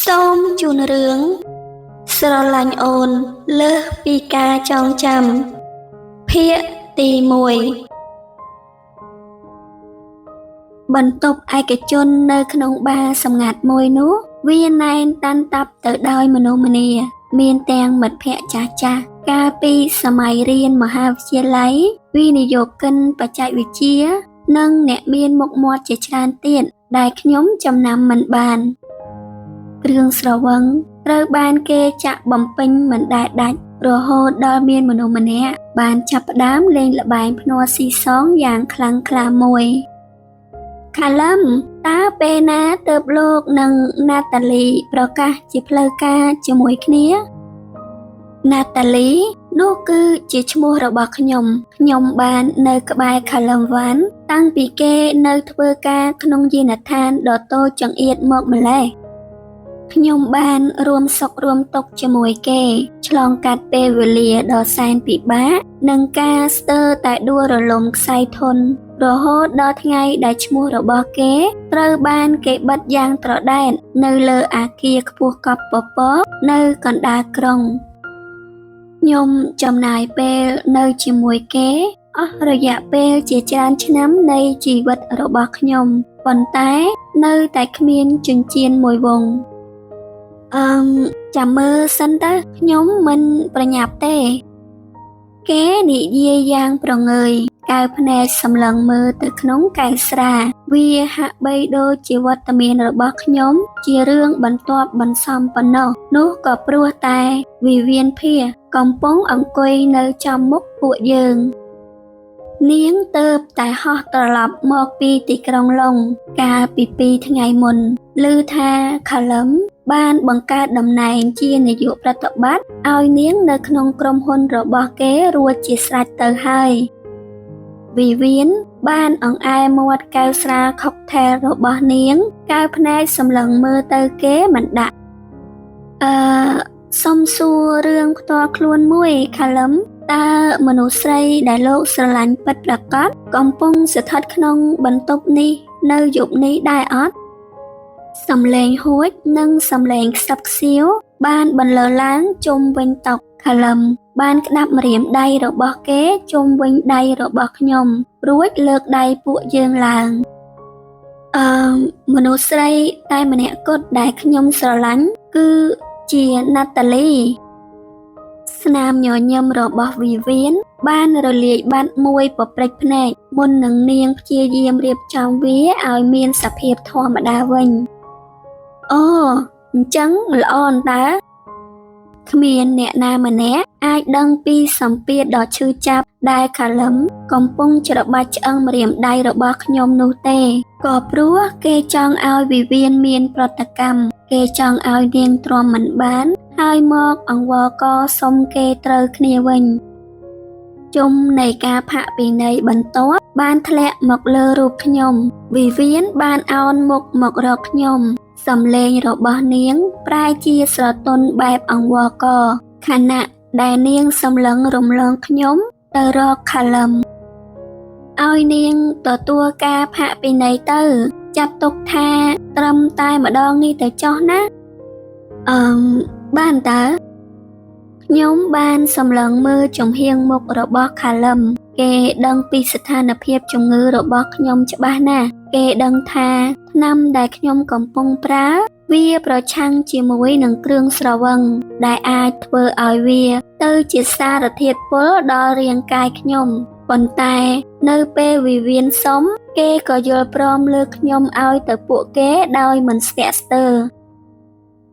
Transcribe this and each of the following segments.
សូមជូនរឿងស្រឡាញ់អូនលើសពីការចងចាំភាគទី1បន្ទប់ឯកជននៅក្នុងបារសម្ងាត់មួយនោះវាណែនតាន់តាប់ទៅដោយមនុស្សម្នាមានទាំងមិត្តភ័ក្តិចាស់ចាស់កាលពីសម័យរៀនមហាវិទ្យាល័យវិនិយោគិនបច្ចេកវិទ្យានិងអ្នកមានមុខមាត់ជាច្រើនទៀតដែលខ្ញុំចំណាំមិនបានគ្រឿងស្រវឹងត្រូវបានគេចាក់បំពេញមិនដែលដាច់រហូតដល់មានមនុស្សម្នាក់បានចាប់ផ្ដើមលេងល្បែងភ្នាល់ស៊ីសងយ៉ាងខ្លាំងក្លាមួយខាឡឹមតើពេលណាទើបលោកនិងណាតាលីប្រកាសជាផ្លូវការជាមួយគ្នាណាតាលីនោះគឺជាឈ្មោះរបស់ខ្ញុំបាននៅក្បែរខាឡឹមវ៉ាន់តាំងពីគេនៅធ្វើការក្នុងយានដ្ឋានដ៏តូចចង្អៀតមកម្លេះខ្ញុំបានរួមសុខរួមទុក្ខជាមួយគេឆ្លងកាត់ពេលវេលាដ៏សែនពិបាកនិងការស្ទើរតែដួលរលំខ្សែធនរហូតដល់ថ្ងៃដែលឈ្មោះរបស់គេត្រូវបានគេបិទយ៉ាងត្រដែតនៅលើអគារខ្ពស់កប់ពពកនៅកណ្ដាលក្រុងខ្ញុំចំណាយពេលនៅជាមួយគេអស់រយៈពេលជាច្រើនឆ្នាំនៃជីវិតរបស់ខ្ញុំប៉ុន្តែនៅតែគ្មានចិញ្ចៀនមួយវង់ចាំមើលសិនទៅខ្ញុំមិនប្រញាប់ទេគេនិយាយយ៉ាងប្រងើយកៅភ្នែកសម្លឹងមើលទៅក្នុងកែវស្រាវាហាក់បីដូចជាវត្តមានរបស់ខ្ញុំជារឿងបន្ទាប់បន្សំប៉ុណ្ណោះនោះក៏ព្រោះតែវិវានភាកំពុងអង្គុយនៅចំមុខពួកយើងនាងទើបតែហោះត្រឡប់មកពីទីក្រុងឡុងកាលពី2ថ្ងៃមុនឮថាខាឡឹមបានបង្កើតតំណែងជានាយកប្រតិបត្តិឲ្យនាងនៅក្នុងក្រុមហ៊ុនរបស់គេរួចជាស្រេចទៅហើយវិវានបានអង្អែមាត់កែវស្រាខុកថែលរបស់នាងកៅភ្នែកសម្លឹងមើលទៅគេមិនដាក់សុំសួររឿងផ្ទាល់ខ្លួនមួយខាឡឹមតើមនុស្សស្រីដែលលោកស្រឡាញ់ពិតប្រាកដកំពុងស្ថិតក្នុងបន្ទប់នេះនៅយប់នេះដែរអត់សំឡេងហួចនិងសំឡេងខ្សឹបខ្សៀវបានបន្លឺឡើងជុំវិញតុខាឡឹមបានក្តាប់ម្រាមដៃរបស់គេជុំវិញដៃរបស់ខ្ញុំរួចលើកដៃពួកយើងឡើងមនុស្សស្រីតែម្នាក់គត់ដែលខ្ញុំស្រឡាញ់គឺជាណាតាលីស្នាមញញឹមរបស់វិវានបានរលាយបាត់មួយពព្រិចភ្នែកមុននឹងនាងព្យាយាមរៀបចំវាឲ្យមានសភាពធម្មតាវិញអូអញ្ចឹងល្អអន្តើគ្មានអ្នកណាម្នាក់អាចដឹងពីសម្ពាធដ៏ឈឺចាប់ដែលខាឡឹមកំពុងច្របាច់ឆ្អឹងម្រាមដៃរបស់ខ្ញុំនោះទេក៏ព្រោះគេចង់ឲ្យវិវានមានប្រតិកម្មគេចង់ឲ្យនាងទ្រាំមិនបានហើយមកអង្វរកសុំគេត្រូវគ្នាវិញជុំនៃការផាកពិន័យបន្ទាប់បានធ្លាក់មកលើរូបខ្ញុំវិវានបានអោនមុខមករកខ្ញុំសំឡេងរបស់នាងប្រែជាស្រទន់បែបអង្វរកខណៈដែលនាងសម្លឹងរំលងខ្ញុំទៅរកខាឡឹមឲ្យនាងទទួលការផាកពិន័យទៅចាត់ទុកថាត្រឹមតែម្ដងនេះទៅចុះណាបានតើខ្ញុំបានសម្លឹងមើលចំហៀងមុខរបស់ខាឡឹមគេដឹងពីស្ថានភាពជំងឺរបស់ខ្ញុំច្បាស់ណាស់គេដឹងថាថ្នាំដែលខ្ញុំកំពុងប្រើវាប្រឆាំងជាមួយនឹងគ្រឿងស្រវឹងដែលអាចធ្វើឲ្យវាទៅជាសារធាតុពុលដល់រាងកាយខ្ញុំប៉ុន្តែនៅពេលវិវានសុំគេក៏យល់ព្រមលើកខ្ញុំឲ្យទៅពួកគេដោយមិនស្ទាក់ស្ទើរ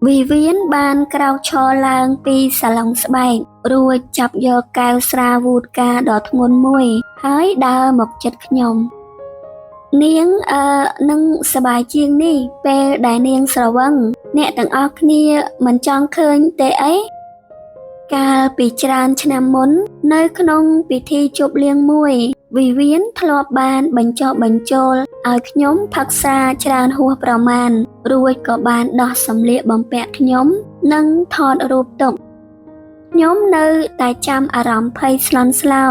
វិវានបានក្រោកឈរឡើងពីសាឡុងស្បែករួចចាប់យកកែវស្រាវូដកាដ៏ធ្ងន់មួយហើយដើរមកជិតខ្ញុំនាងនឹងសប្បាយជាងនេះពេលដែលនាងស្រវឹងអ្នកទាំងអស់គ្នាមិនចង់ឃើញទេអីកាលពីច្រើនឆ្នាំមុននៅក្នុងពិធីជប់លៀងមួយវិវានធ្លាប់បានបញ្ចុះបញ្ចូលឲ្យខ្ញុំផឹកស្រាច្រើនហួសប្រមាណរួចក៏បានដោះសម្លៀកបំពាក់ខ្ញុំនិងថតរូបទុកខ្ញុំនៅតែចាំអារម្មណ៍ភ័យស្លន់ស្លោ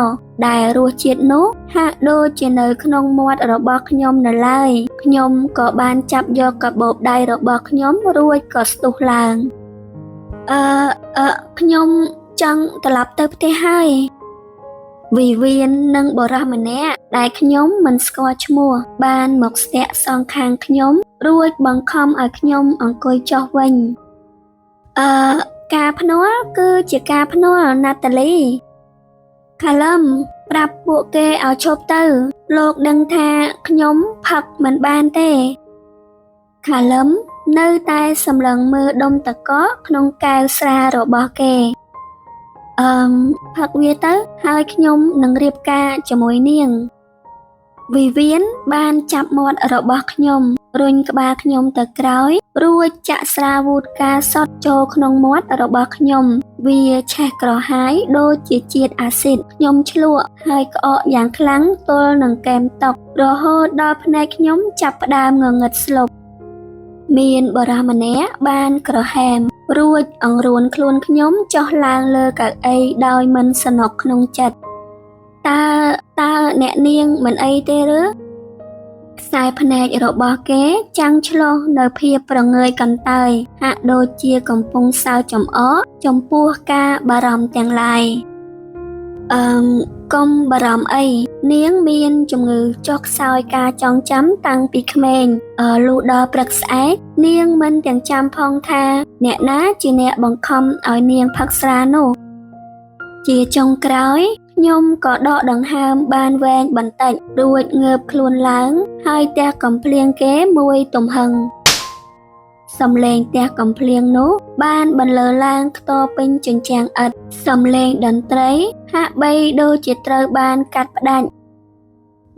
ដែលរសជាតិនោះហាក់ដូចជានៅក្នុងមាត់របស់ខ្ញុំនៅឡើយខ្ញុំក៏បានចាប់យកកាបូបដៃរបស់ខ្ញុំរួចក៏ស្ទុះឡើងខ្ញុំចង់ត្រឡប់ទៅផ្ទះហើយវិវៀននិងបរិះម្នាក់ដែលខ្ញុំមិនស្គាល់ឈ្មោះបានមកស្ទាក់សងខាងខ្ញុំរួចបង្ខំឲ្យខ្ញុំអង្គុយចុះវិញការភ្នាល់គឺជាការភ្នាល់ណាតាលីខាឡឹមប្រាប់ពួកគេឲ្យឈប់ទៅលោកដឹងថាខ្ញុំផឹកមិនបានទេខាឡឹមនៅតែសម្លឹងមើលដុំតកកក្នុងកែវស្រារបស់គេផឹកវាទៅហើយខ្ញុំនឹងរៀបការជាមួយនាងវិវៀនបានចាប់មាត់របស់ខ្ញុំរុញក្បាលខ្ញុំទៅក្រោយរួចចាក់ស្រាវូតកាសុតចូលក្នុងមាត់របស់ខ្ញុំវាឆេះក្រហាយដូចជាជាតិអាស៊ីតខ្ញុំឆ្លក់ហើយក្អកយ៉ាងខ្លាំងទល់នឹងកែមតុករហូតដល់ភ្នែកខ្ញុំចាប់ផ្ដើមងងឹតស្លុបមានបរិះម្នាក់បានក្រហមរួចអង្រួនខ្លួនខ្ញុំចុះឡើងលើកៅអីដោយមិនសនុកក្នុងចិត្តតើអ្នកនាងមិនអីទេឬខ្សែភ្នែករបស់គេចាំងឆ្លុះនៅភាពប្រងើយកន្តើយហាក់ដូចជាកំពុងសើចចំអកចំពោះការបារម្ភទាំងឡាយកុំបារម្ភអីនាងមានជំងឺចុះខ្សោយការចងចាំតាំងពីក្មេងលុះដល់ព្រឹកស្អែកនាងមិនទាំងចាំផងថាអ្នកណាជាអ្នកបង្ខំឲ្យនាងផឹកស្រានោះជាចុងក្រោយខ្ញុំក៏ដកដង្ហើមបានវែងបន្តិចរួចងើបខ្លួនឡើងហើយទះកំភ្លៀងគេមួយទំហឹងសំឡេងទះកំភ្លៀងនោះបានបន្លឺឡើងខ្ទរពេញជញ្ជាំងឥដ្ឋសំឡេងតន្ត្រីហាក់បីដូចជាត្រូវបានកាត់ផ្ដាច់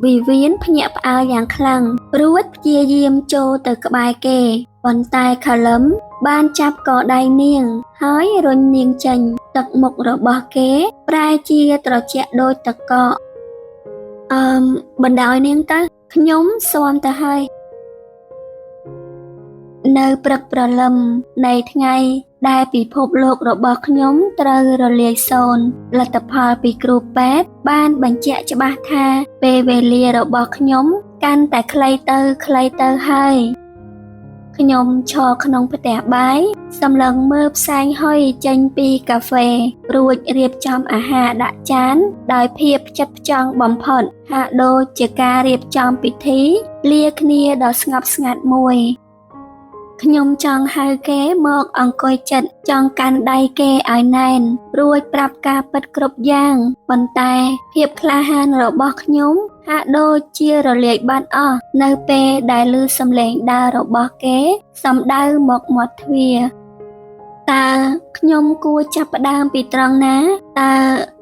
វិវៀនភ្ញាក់ផ្អើលយ៉ាងខ្លាំងរួចព្យាយាមចូលទៅក្បែរគេប៉ុន្តែខាឡឹមបានចាប់កដៃនាងហើយរុញនាងចេញទឹកមុខរបស់គេប្រែជាត្រជាក់ដូចទឹកកកបណ្ដោយនាងទៅខ្ញុំស៊ាំទៅហើយនៅព្រឹកព្រលឹមនៃថ្ងៃដែលពិភពលោករបស់ខ្ញុំត្រូវរលាយសូន្យលទ្ធផលពីគ្រូពេទ្យបានបញ្ជាក់ច្បាស់ថាពេលវេលារបស់ខ្ញុំកាន់តែខ្លីទៅហើយខ្ញុំឈរក្នុងផ្ទះបាយសម្លឹងមើលផ្សែងហុយចេញពីកាហ្វេរួចរៀបចំអាហារដាក់ចានដោយភាពផ្ចិតផ្ចង់បំផុតហាក់ដូចជាការរៀបចំពិធីលាគ្នាដ៏ស្ងប់ស្ងាត់មួយខ្ញុំចង់ហៅគេមកអង្គុយជិតចង់កាន់ដៃគេឲ្យណែនរួចប្រាប់ការពិតគ្រប់យ៉ាងប៉ុន្តែភាពក្លាហានរបស់ខ្ញុំហាក់ដូចជារលាយបាត់អស់នៅពេលដែលឮសំឡេងដើររបស់គេសំដៅមកមាត់ទ្វារតើខ្ញុំគួរចាប់ផ្ដើមពីត្រង់ណាតើ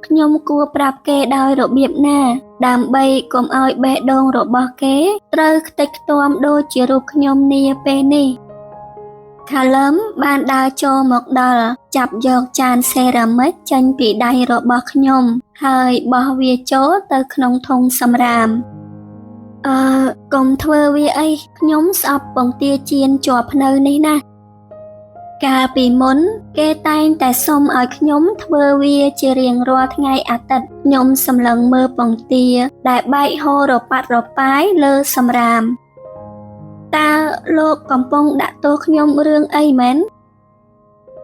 ខ្ញុំគួរប្រាប់គេដោយរបៀបណាដើម្បីកុំឲ្យបេះដូងរបស់គេត្រូវខ្ទេចខ្ទាំដូចជារូបខ្ញុំនាពេលនេះខាឡឹមបានដើរចូលមកដល់ចាប់យកចានសេរ៉ាមិចចេញពីដៃរបស់ខ្ញុំហើយបោះវាចូលទៅក្នុងធុងសម្រាមកុំធ្វើវាអីខ្ញុំស្អប់ពងទាចៀនជាប់ភ្នៅនេះណាកាលពីមុនគេតែងតែសុំឲ្យខ្ញុំធ្វើវាជារៀងរាល់ថ្ងៃអាទិត្យខ្ញុំសម្លឹងមើលពងទាដែលបែកហូររប៉ាត់រប៉ាយលើសម្រាមតើលោកកំពុងដាក់ទោសខ្ញុំរឿងអីមែន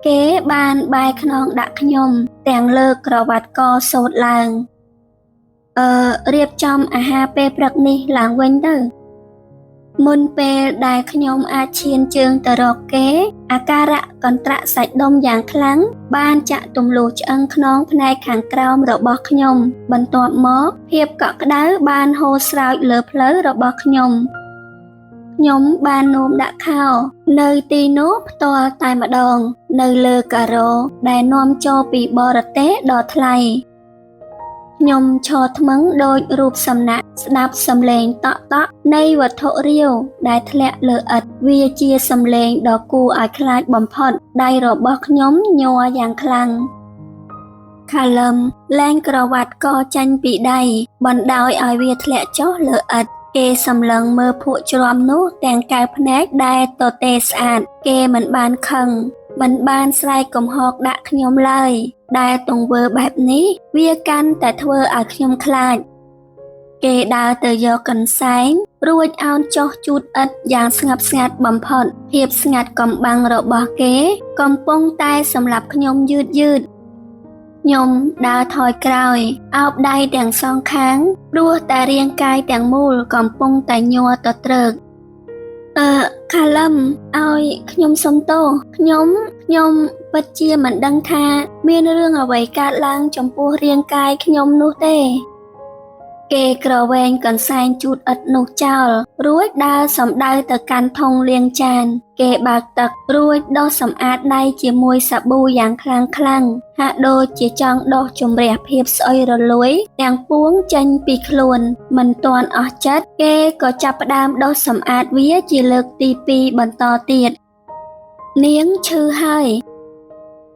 គេបានបែរខ្នងដាក់ខ្ញុំទាំងលើកក្រវ៉ាត់កសូត្រឡើងរៀបចំអាហារពេលព្រឹកនេះឡើងវិញទៅមុនពេលដែលខ្ញុំអាចឈានជើងទៅរកគេអាការៈកន្ត្រាក់សាច់ដុំយ៉ាងខ្លាំងបានចាក់ទម្លុះឆ្អឹងខ្នងផ្នែកខាងក្រោមរបស់ខ្ញុំបន្ទាប់មកភាពកក់ក្ដៅបានហូរស្រោចលើភ្លៅរបស់ខ្ញុំបាននោមដាក់ខោនៅទីនោះផ្ទាល់តែម្ដងនៅលើការ៉ូដែលនាំចូលពីបរទេសដ៏ថ្លៃខ្ញុំឈរថ្មឹងដូចរូបសំណាកស្ដាប់សំឡេងតក់នៃវត្ថុរាវដែលធ្លាក់លើឥដ្ឋវាជាសំឡេងដ៏គួរឲ្យខ្លាចបំផុតដៃរបស់ខ្ញុំញ័រយ៉ាងខ្លាំងខាឡឹមលែងក្រវ៉ាត់កចេញពីដៃបណ្ដោយឲ្យវាធ្លាក់ចុះលើឥដ្ឋគេសម្លឹងមើលភក់ជ្រាំនោះទាំងកៅភ្នែកដែលទទេស្អាតគេមិនបានខឹងមិនបានស្រែកកំហកដាក់ខ្ញុំឡើយ ដែលទង្វើបែបនេះវាកាន់តែធ្វើឲ្យខ្ញុំខ្លាចគេដើរទៅយកកន្សែងរួចអោនចុះជូតឥដ្ឋយ៉ាងស្ងប់ស្ងាត់បំផុតភាពស្ងាត់កំបាំងរបស់គេកំពុងតែសម្លាប់ខ្ញុំយឺតខ្ញុំដើរថយក្រោយអោបដៃទាំងសងខាងព្រោះតែរាងកាយទាំងមូលកំពុងតែញ័រទៅត្រើកខាឡឹមឲ្យខ្ញុំសុំទោសខ្ញុំពិតជាមិនដឹងថាមានរឿងអ្វីកើតឡើងចំពោះរាងកាយខ្ញុំនោះទេគេក្រវែងកន្សែងជូតឥដ្ឋនោះចោលរួចដើរសំដៅទៅកាន់ធុងលាងចានគេបើកទឹករួចដុសសម្អាតដៃជាមួយសាប៊ូយ៉ាងខ្លាំងហាក់ដូចជាចង់ដុសជម្រះភាពស្អុយរលួយទាំងពួងចេញពីខ្លួនមិនទាន់អស់ចិត្តគេក៏ចាប់ផ្ដើមដុសសម្អាតវាជាលើកទី2បន្តទៀតនាងឈឺហើយ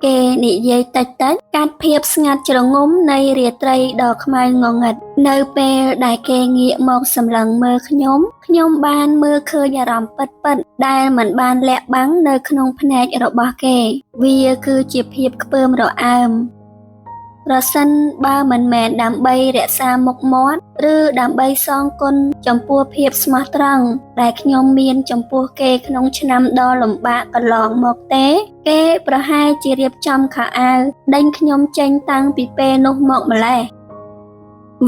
គេនិយាយតិចកាត់ភាពស្ងាត់ជ្រងំនៃរាត្រីដ៏ខ្មៅងងឹតនៅពេលដែលគេងាកមកសម្លឹងមើលខ្ញុំបានមើលឃើញអារម្មណ៍ពិតដែលមិនបានលាក់បាំងនៅក្នុងភ្នែករបស់គេវាគឺជាភាពខ្ពើមរអើមប្រសិនបើមិនមែនដើម្បីរក្សាមុខមាត់ឬដើម្បីសងគុណចំពោះភាពស្មោះត្រង់ដែលខ្ញុំមានចំពោះគេក្នុងឆ្នាំដ៏លំបាកកន្លងមកទេគេប្រហែលជារៀបចំខោអាវដេញខ្ញុំចេញតាំងពីពេលនោះមកម្ល៉េះ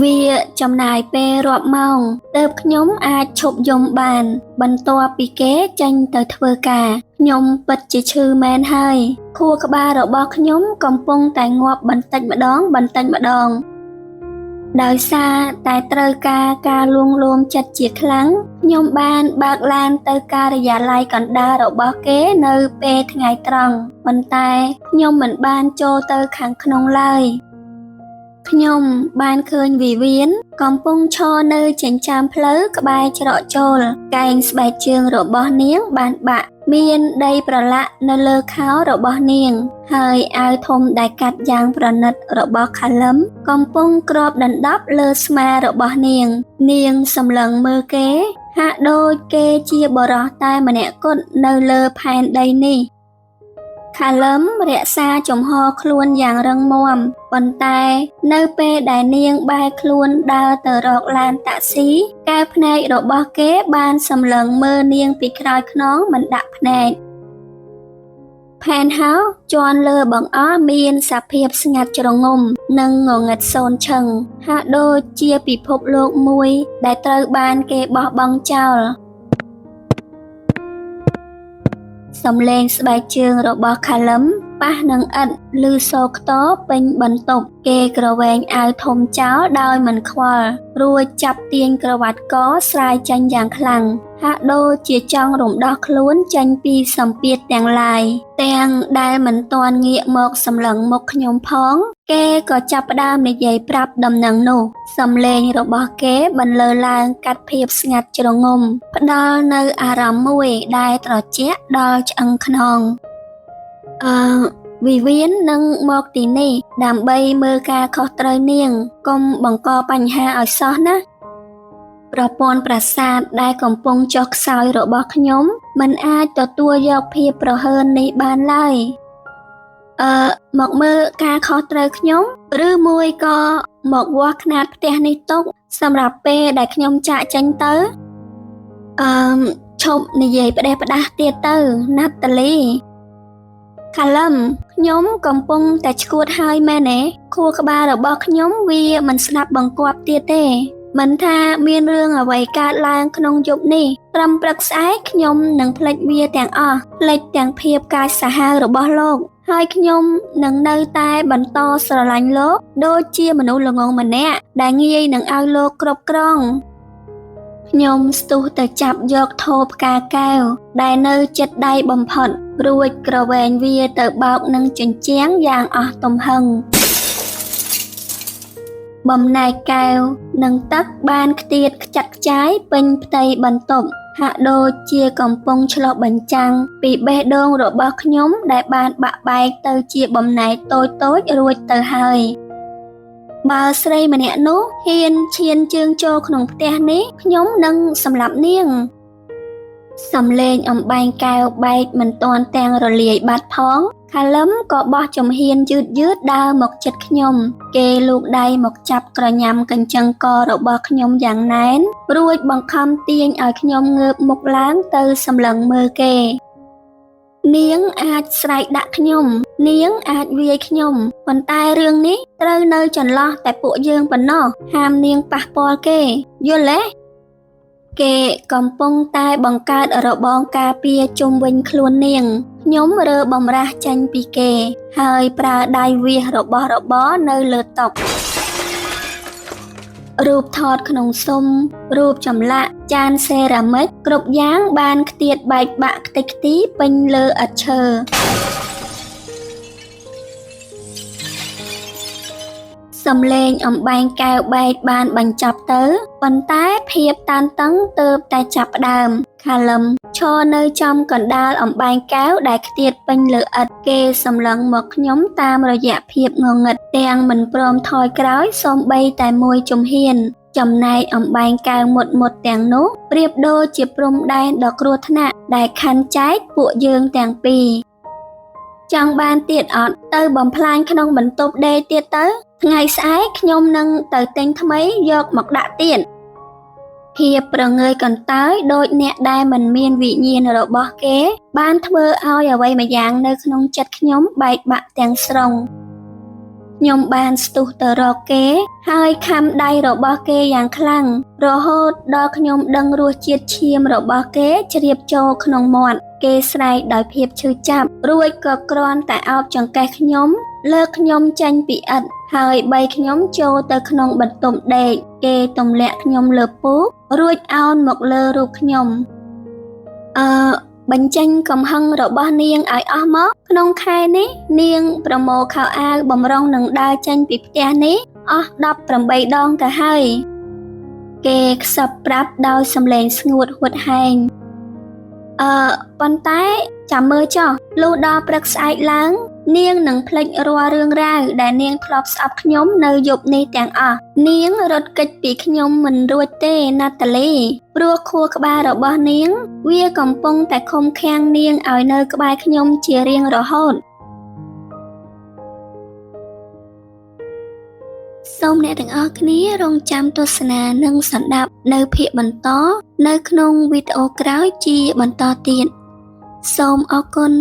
វាចំណាយពេលរាប់ម៉ោងទើបខ្ញុំអាចឈប់យំបានបន្ទាប់ពីគេចេញទៅធ្វើការខ្ញុំពិតជាឈឺមែនហើយខួរក្បាលរបស់ខ្ញុំកំពុងតែងាប់បន្តិចម្ដងដោយសារតែត្រូវការលួងលោមចិត្តជាខ្លាំងខ្ញុំបានបើកឡានទៅការិយាល័យកណ្ដាលរបស់គេនៅពេលថ្ងៃត្រង់ប៉ុន្តែខ្ញុំមិនបានចូលទៅខាងក្នុងឡើយខ្ញុំបានឃើញវិវៀនកំពុងឈរនៅចិញ្ចើមផ្លូវក្បែរច្រកចូលកែងស្បែកជើងរបស់នាងបានបាក់មានដីប្រឡាក់នៅលើខោរបស់នាងហើយអាវធំដែលកាត់យ៉ាងប្រណិតរបស់ខាឡឹមកំពុងគ្របដណ្ដប់លើស្មារបស់នាងសម្លឹងមើលគេហាក់ដូចគេជាបរិសតែម្នាក់គត់នៅលើផែនដីនេះខាឡឹមរក្សាជំហរខ្លួនយ៉ាងរឹងមាំប៉ុន្តែនៅពេលដែលនាងបែរខ្លួនដើរទៅរកឡានតាក់ស៊ីកែវភ្នែករបស់គេបានសម្លឹងមើលនាងពីក្រោយខ្នងមិនដាក់ភ្នែកផែនហោជាន់លើបង្អស់មានសភាពស្ងាត់ជ្រងំនិងងងឹតសូន្យឈឹងហាក់ដូចជាពិភពលោកមួយដែលត្រូវបានគេបោះបង់ចោលសំឡេងស្បែកជើងរបស់ខាឡឹមប៉ះនឹងឥដ្ឋឬសូខ្ទរពេញបន្ទប់គេក្រវែងអាវធំចោលដោយមិនខ្វល់រួចចាប់ទាញក្រវ៉ាត់កស្រាយចេញយ៉ាងខ្លាំងហាក់ដូចជាចង់រំដោះខ្លួនចេញពីសម្ពាធទាំងឡាយទាំងដែលមិនទាន់ងាកមកសម្លឹងមុខខ្ញុំផងគេក៏ចាប់ផ្ដើមនិយាយប្រាប់ដំណឹងនោះសំឡេងរបស់គេបន្លឺឡើងកាត់ភាពស្ងាត់ជ្រងំផ្ដល់នូវអារម្មណ៍មួយដែលត្រជាក់ដល់ឆ្អឹងខ្នងវិវៀននឹងមកទីនេះដើម្បីមើលការខុសត្រូវនាងកុំបង្កបញ្ហាឲ្យសោះណាប្រព័ន្ធប្រសាទដែលកំពុងចុះខ្សោយរបស់ខ្ញុំមិនអាចទទួលយកភាពប្រហើននេះបានឡើយមកមើលការខុសត្រូវខ្ញុំឬមួយក៏មកវាស់ខ្នាតផ្ទះនេះទុកសម្រាប់ពេលដែលខ្ញុំចាកចេញទៅឈប់និយាយផ្ដេសផ្ដាស់ទៀតទៅណាតាលីខាឡឹមខ្ញុំកំពុងតែឈួតហើយមែនទេខួរក្បាលរបស់ខ្ញុំវាមិនស្ដាប់បង្គាប់ទៀតទេមិនថាមានរឿងអ្វីកើតឡើងក្នុងយប់នេះត្រឹមព្រឹកស្អែកខ្ញុំនឹងភ្លេចវាទាំងអស់ភ្លេចទាំងភាពកាចសាហាវរបស់លោកហើយខ្ញុំនឹងនៅតែបន្តស្រឡាញ់លោកដូចជាមនុស្សល្ងងម្នាក់ដែលងាយនឹងឲ្យលោកគ្រប់គ្រងខ្ញុំស្ទុះទៅចាប់យកថូផ្កាកែវដែលនៅជិតដៃបំផុតរួចក្រវែងវាទៅបោកនឹងជញ្ជាំងយ៉ាងអស់ទំហឹងបំណែកកែវនិងទឹកបានខ្ទាតខ្ចាត់ខ្ចាយពេញផ្ទៃបន្ទប់ហាក់ដូចជាកំពុងឆ្លុះបញ្ចាំងពីបេះដូងរបស់ខ្ញុំដែលបានបាក់បែកទៅជាបំណែកតូចរួចទៅហើយបើស្រីម្នាក់នោះហ៊ានឈានជើងចូលក្នុងផ្ទះនេះខ្ញុំនឹងសម្លាប់នាង សំឡេងអំបែងកែវបែកមិនទាន់ទាំងរលាយបាត់ផងខាលឹមក៏បោះចំហៀនយឺតដើរមកជិតខ្ញុំគេលូកដៃមកចាប់ក្រញ៉ាំកញ្ចឹងករបស់ខ្ញុំយ៉ាងណែនរួចបង្ខំទាញឲ្យខ្ញុំងើបមុខឡើងទៅសម្លឹងមើលគេនាងអាចស្រែកដាក់ខ្ញុំនាងអាចវាយខ្ញុំប៉ុន្តែរឿងនេះត្រូវនៅចន្លោះតែពួកយើងប៉ុណ្ណោះហាមនាងប៉ះពាល់គេយល់ទេគេកំពុងតែបង្កើតរបងការពារជុំវិញខ្លួននាងខ្ញុំរើបំរាស់ចេញពីគេហើយប្រើដៃវាសរបស់របរនៅលើតុរូបថតក្នុងស៊ុំរូបចម្លាក់ចានសេរ៉ាមិចគ្រប់យ៉ាងបានខ្ទាតបែកបាក់ខ្ទេចខ្ទីពេញលើឥដ្ឋឈើសំឡេងអំបែងកែវបែកបានបញ្ចប់ទៅប៉ុន្តែភាពតានតឹងទើបតែចាប់ផ្ដើមខាលឹមឈរនៅចំកណ្ដាលអំបែងកែវដែលខ្ទាតពេញលើឥដ្ឋគេសម្លឹងមកខ្ញុំតាមរយៈភាពងងឹតទាំងមិនព្រមថយក្រោយសូម្បីតែមួយជំហានចំណែកអំបែងកែវមុតទាំងនោះប្រៀបដូចជាព្រំដែនដ៏គ្រោះថ្នាក់ដែលខណ្ឌចែកពួកយើងទាំងពីរចង់បានទៀតអត់ទៅបំផ្លាញក្នុងបន្ទប់ដេកទៀតទៅថ្ងៃស្អែកខ្ញុំនឹងទៅទិញថ្មីយកមកដាក់ទៀតភាពប្រងើយកន្តើយដូចអ្នកដែលមិនមានវិញ្ញាណរបស់គេបានធ្វើឲ្យអ្វីម្យ៉ាងនៅក្នុងចិត្តខ្ញុំបែកបាក់ទាំងស្រុងខ្ញុំបានស្ទុះទៅរកគេហើយខាំដៃរបស់គេយ៉ាងខ្លាំងរហូតដល់ខ្ញុំដឹងរសជាតិឈាមរបស់គេជ្រាបចូលក្នុងមាត់គេស្រែកដោយភាពឈឺចាប់រួចក៏គ្រាន់តែអោបចង្កេះខ្ញុំលើកខ្ញុំចេញពីឥដ្ឋហើយបីខ្ញុំចូលទៅក្នុងបន្ទប់ដេកគេទម្លាក់ខ្ញុំលើពូករួចអោនមកលើរូបខ្ញុំបញ្ចេញកំហឹងរបស់នាងឲ្យអស់មកក្នុងខែនេះនាងប្រមូលខោអាវបំរុងនឹងដើរចេញពីផ្ទះនេះអស់18ដងទៅហើយគេខ្សឹបប្រាប់ដោយសំឡេងស្ងួតហួតហែងប៉ុន្តែចាំមើលចុះលុះដល់ព្រឹកស្អែកឡើងនាងនឹងភ្លេចរាល់រឿងរ៉ាវដែលនាងធ្លាប់ស្អប់ខ្ញុំនៅយប់នេះទាំងអស់នាងរត់គេចពីខ្ញុំមិនរួចទេណាតាលីព្រោះខួរក្បាលរបស់នាងវាកំពុងតែឃុំឃាំងនាងឲ្យនៅក្បែរខ្ញុំជារៀងរហូតសូមអ្នកទាំងអស់គ្នារងចាំទស្សនានិងស្ដាប់នៅភាគបន្តនៅក្នុងវីដេអូក្រោយជាបន្តទៀតសូមអរគុណ